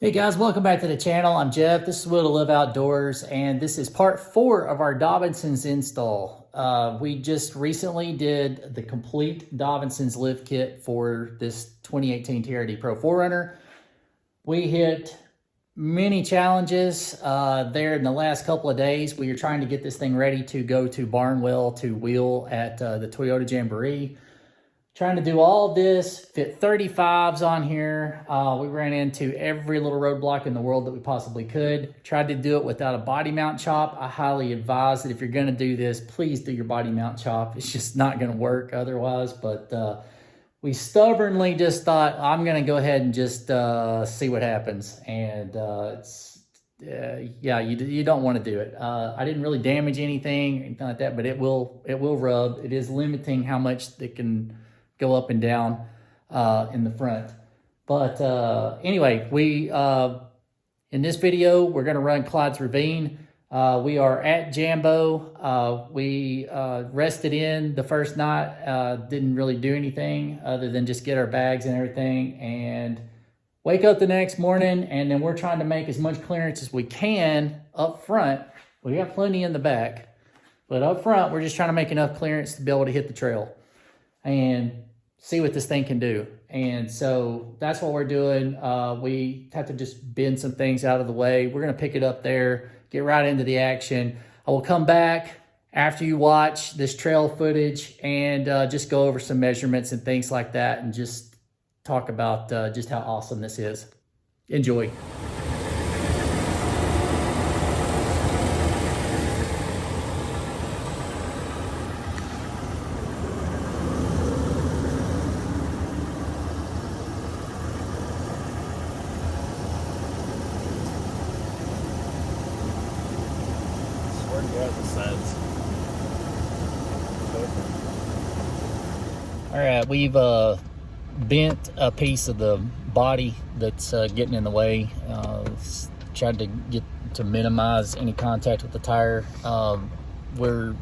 Hey guys, welcome back to the channel. I'm Jeff. This is Will to Live Outdoors, and this is part 4 of our Dobbinsons install. We just recently did the complete Dobbinsons lift kit for this 2018 TRD Pro 4Runner. We hit many challenges there in the last couple of days. We were trying to get this thing ready to go to Barnwell to wheel at the Toyota Jamboree. Trying to do all this, fit 35s on here. We ran into every little roadblock in the world that we possibly could. Tried to do it without a body mount chop. I highly advise that if you're gonna do this, please do your body mount chop. It's just not gonna work otherwise, but we stubbornly just thought, I'm gonna go ahead and just see what happens. And yeah, you don't wanna do it. I didn't really damage anything like that, but it will rub. It is limiting how much it can go up and down in the front. But anyway, we in this video we're going to run Clydes Ravine. We are at Jambo. We rested in the first night, didn't really do anything other than just get our bags and everything, and wake up the next morning, and then we're trying to make as much clearance as we can up front. We got plenty in the back, but up front we're just trying to make enough clearance to be able to hit the trail and see what this thing can do. And so that's what we're doing. We have to just bend some things out of the way. We're gonna pick it up there, get right into the action. I will come back after you watch this trail footage and just go over some measurements and things like that, and just talk about just how awesome this is. Enjoy. All right, we've bent a piece of the body that's getting in the way. Tried to get to minimize any contact with the tire. We're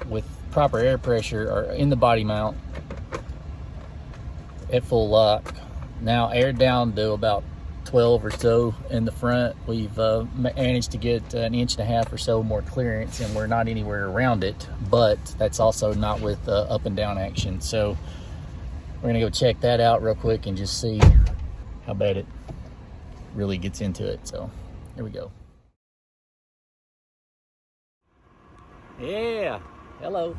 with proper air pressure or in the body mount at full lock. Now aired down to about 12 or so in the front. We've managed to get 1.5 inches or so more clearance, and we're not anywhere around it, but that's also not with up and down action. So we're gonna go check that out real quick and just see how bad it really gets into it. So here we go. Yeah, hello.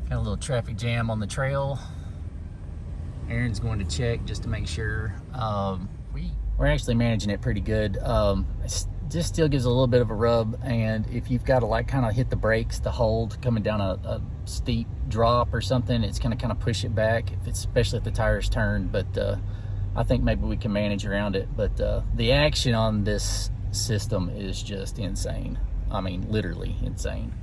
Got a little traffic jam on the trail. Aaron's going to check just to make sure. We're actually managing it pretty good. It just still gives a little bit of a rub, and if you've got to like kind of hit the brakes to hold coming down a steep drop or something, it's going to kind of push it back, especially if the tire's turned. But I think maybe we can manage around it. But the action on this system is just insane. I mean, literally insane.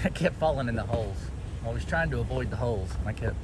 I kept falling in the holes. I was trying to avoid the holes, and I kept...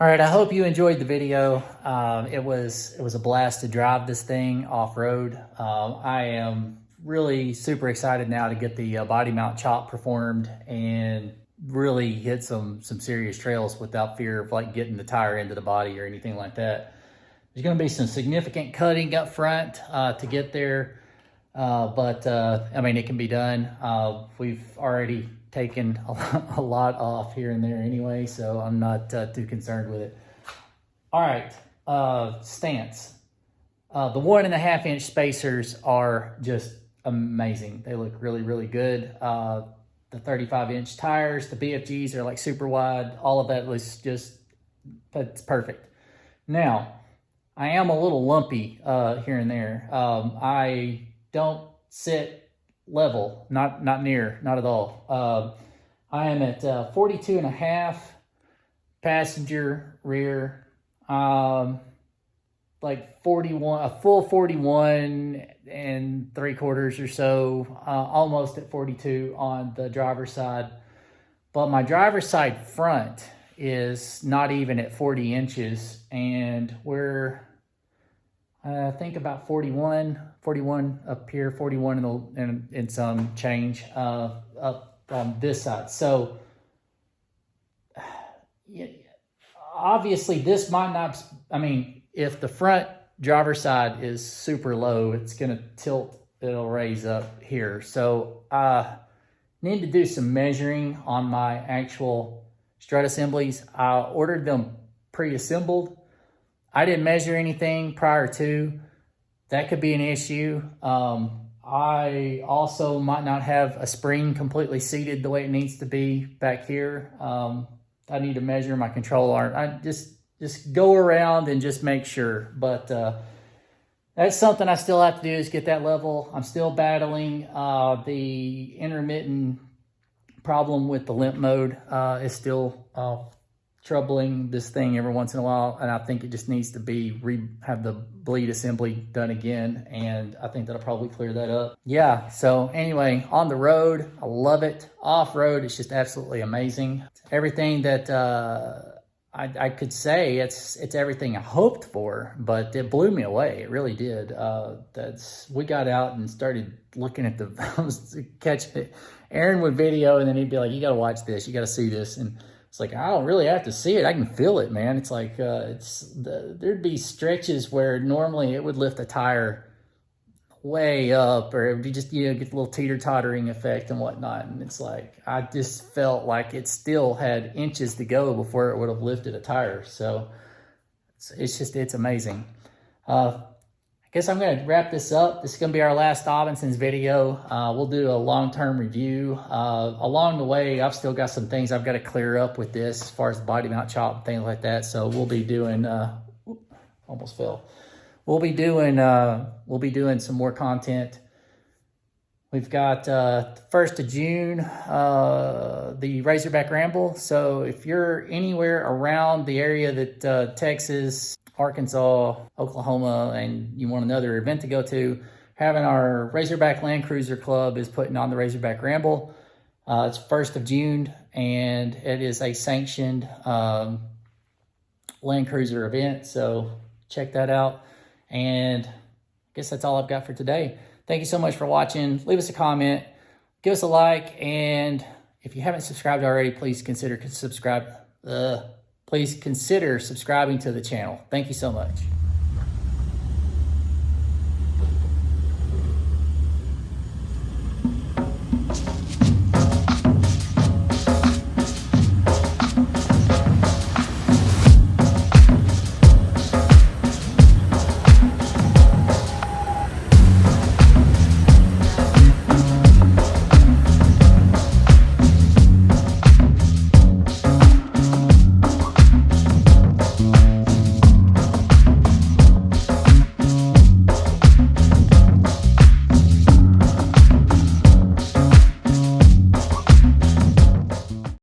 All right, I hope you enjoyed the video. It was a blast to drive this thing off-road. I am really super excited now to get the body mount chop performed and really hit some serious trails without fear of like getting the tire into the body or anything like that. There's going to be some significant cutting up front to get there, but I mean, it can be done. We've already taken a lot off here and there anyway, so I'm not too concerned with it. All right, stance. The 1.5 inch spacers are just amazing. They look really, really good. The 35 inch tires, the BFGs are like super wide. All of that was just, that's perfect. Now, I am a little lumpy here and there. I don't sit level, not at all. I am at 42.5 passenger rear, like 41, a full 41 3/4 or so, almost at 42 on the driver's side. But my driver's side front is not even at 40 inches, and we're I think about 41 up here, 41 and some change up on this side. So yeah, obviously this might not, I mean, if the front driver's side is super low, it's going to tilt, it'll raise up here. So I need to do some measuring on my actual strut assemblies. I ordered them pre-assembled. I didn't measure anything prior to. That could be an issue. I also might not have a spring completely seated the way it needs to be back here. I need to measure my control arm. I just go around and just make sure. But that's something I still have to do, is get that level. I'm still battling the intermittent problem with the limp mode. Is still troubling this thing every once in a while, and I think it just needs to be have the bleed assembly done again, and I think that'll probably clear that up. Yeah, so anyway, on the road, I love it. Off-road, it's just absolutely amazing. Everything that I could say, it's everything I hoped for, but it blew me away. It really did. We got out and started looking at I was catching it. Aaron would video, and then he'd be like, you got to watch this, you got to see this, and it's like, I don't really have to see it. I can feel it, man. It's like, there'd be stretches where normally it would lift a tire way up, or it would be just, get a little teeter-tottering effect and whatnot. And it's like, I just felt like it still had inches to go before it would have lifted a tire. So it's amazing. I guess I'm going to wrap this up. This is going to be our last Dobbinsons video. We'll do a long-term review. Along the way, I've still got some things I've got to clear up with this as far as the body mount chop and things like that. So we'll be doing, almost fell. We'll be doing some more content. We've got 1st of June, the Razorback Ramble. So if you're anywhere around the area that Texas, Arkansas, Oklahoma, and you want another event to go to, having our Razorback Land Cruiser Club is putting on the Razorback Ramble. It's 1st of June, and it is a sanctioned Land Cruiser event, so check that out. And I guess that's all I've got for today. Thank you so much for watching. Leave us a comment, give us a like, and if you haven't subscribed already, please consider subscribing to the channel. Thank you so much.